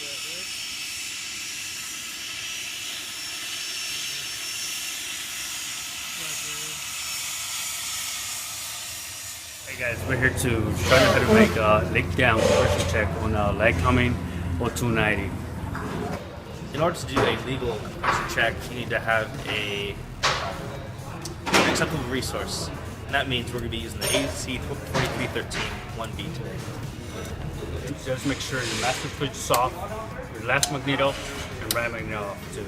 Hey guys, we're here to show you how to make a leg down compression check on a Lycoming O-290. In order to do a legal compression check, you need to have an acceptable resource. And that means we're going to be using the AC4313 1B today. Just make sure your master switch is off, your left magneto, and right magneto off too.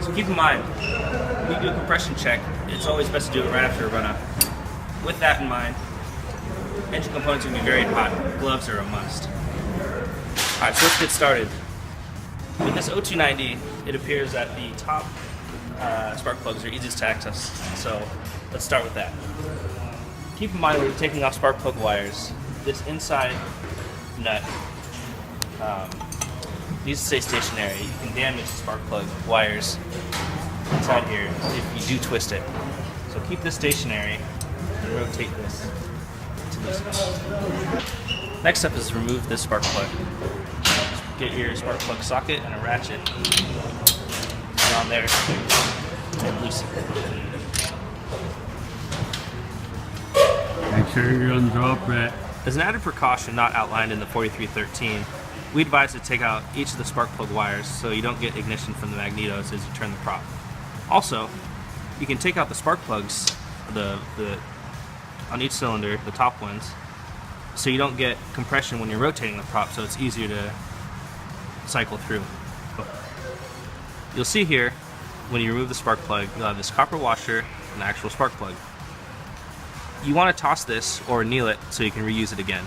So keep in mind, when you do a compression check, it's always best to do it right after a run-up. With that in mind, engine components are going to be very hot. Gloves are a must. Alright, so let's get started. With this O-290, it appears that the top spark plugs are easiest to access. So let's start with that. Keep in mind when you're taking off spark plug wires, this inside nut needs to stay stationary. You can damage the spark plug wires inside here if you do twist it. So keep this stationary and rotate this to this. Next step is remove this spark plug. Get your spark plug socket and a ratchet on there and loosen it. Make sure you're on the drop rat. As an added precaution not outlined in the 4313, we advise to take out each of the spark plug wires so you don't get ignition from the magnetos as you turn the prop. Also, you can take out the spark plugs on each cylinder, the top ones, so you don't get compression when you're rotating the prop, so it's easier to cycle through. You'll see here, when you remove the spark plug, you'll have this copper washer and the actual spark plug. You want to toss this or anneal it so you can reuse it again.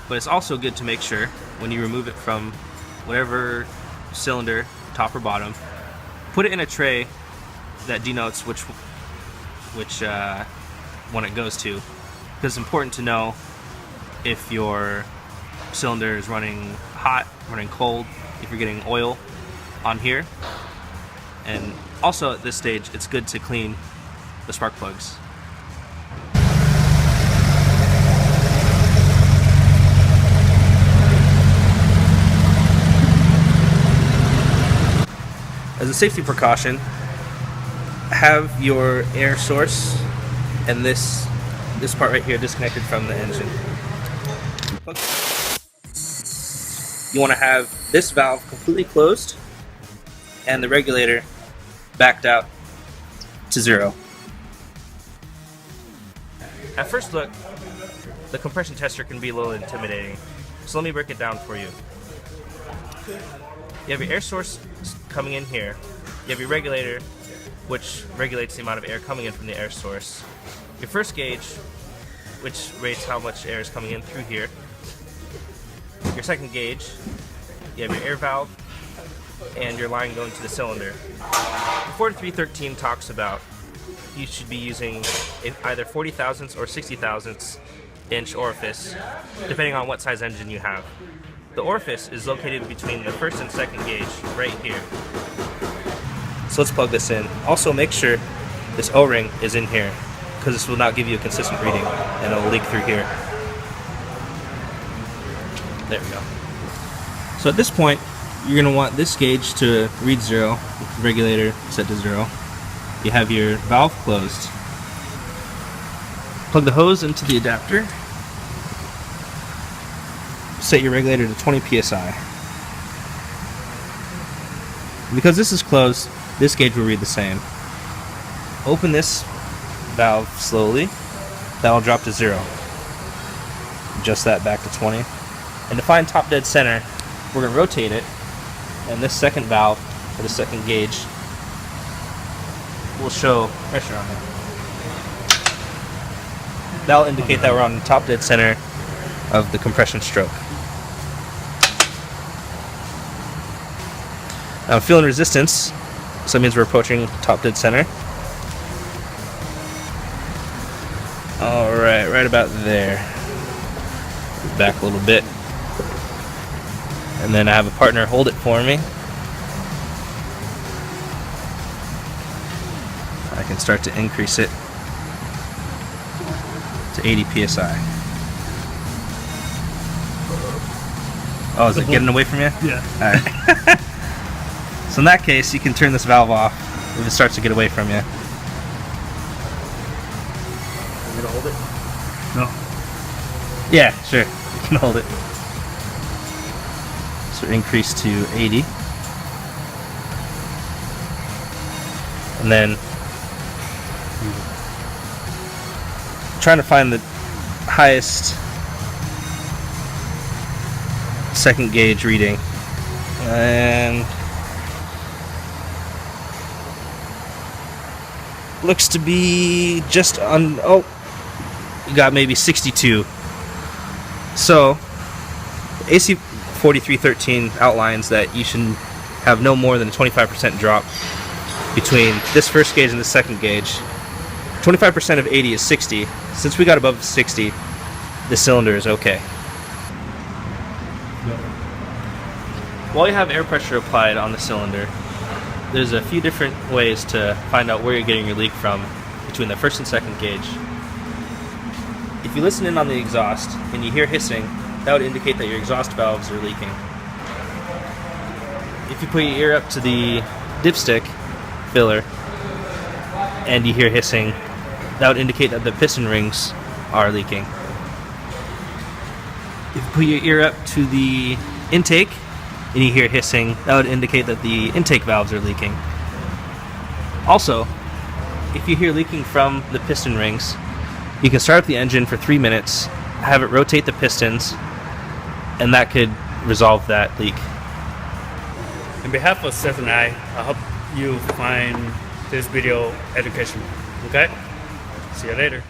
But it's also good to make sure, when you remove it from whatever cylinder, top or bottom, put it in a tray that denotes which one it goes to, because it's important to know if your cylinder is running hot, running cold, if you're getting oil on here. And also at this stage, it's good to clean the spark plugs. As a safety precaution, have your air source and this part right here disconnected from the engine. You want to have this valve completely closed and the regulator backed out to zero. At first look, the compression tester can be a little intimidating, so let me break it down for you. You have your air source coming in here. You have your regulator, which regulates the amount of air coming in from the air source. Your first gauge, which rates how much air is coming in through here. Your second gauge, you have your air valve, and your line going to the cylinder. The 4313 talks about you should be using either 40 thousandths or 60 thousandths inch orifice, depending on what size engine you have. The orifice is located between the first and second gauge, right here. So let's plug this in. Also make sure this O-ring is in here, because this will not give you a consistent reading, and it will leak through here. There we go. So at this point, you're going to want this gauge to read zero, with the regulator set to zero. You have your valve closed. Plug the hose into the adapter. Set your regulator to 20 psi. Because this is closed, this gauge will read the same. Open this valve slowly. That will drop to zero. Adjust that back to 20. And to find top dead center, we're going to rotate it, and this second valve, or the second gauge, will show pressure on it. That will indicate that we're on the top dead center of the compression stroke. Now I'm feeling resistance, so that means we're approaching top dead center. Alright, right about there. Back a little bit. And then I have a partner hold it for me. I can start to increase it to 80 psi. Oh, is it getting away from you? Yeah. Alright. So in that case, you can turn this valve off if it starts to get away from you. I'm gonna hold it. No. Yeah, sure. You can hold it. So increase to 80. And then trying to find the highest second gauge reading. And looks to be just on, oh, you got maybe 62. So AC 4313 outlines that you should have no more than a 25% drop between this first gauge and the second gauge. 25% of 80 is 60. Since we got above 60, the cylinder is okay. While you have air pressure applied on the cylinder, there's a few different ways to find out where you're getting your leak from between the first and second gauge. If you listen in on the exhaust and you hear hissing, that would indicate that your exhaust valves are leaking. If you put your ear up to the dipstick filler and you hear hissing, that would indicate that the piston rings are leaking. If you put your ear up to the intake and you hear hissing, that would indicate that the intake valves are leaking. Also, if you hear leaking from the piston rings, you can start up the engine for 3 minutes, have it rotate the pistons, and that could resolve that leak. On behalf of Seth and I hope you find this video educational. Okay? See you later.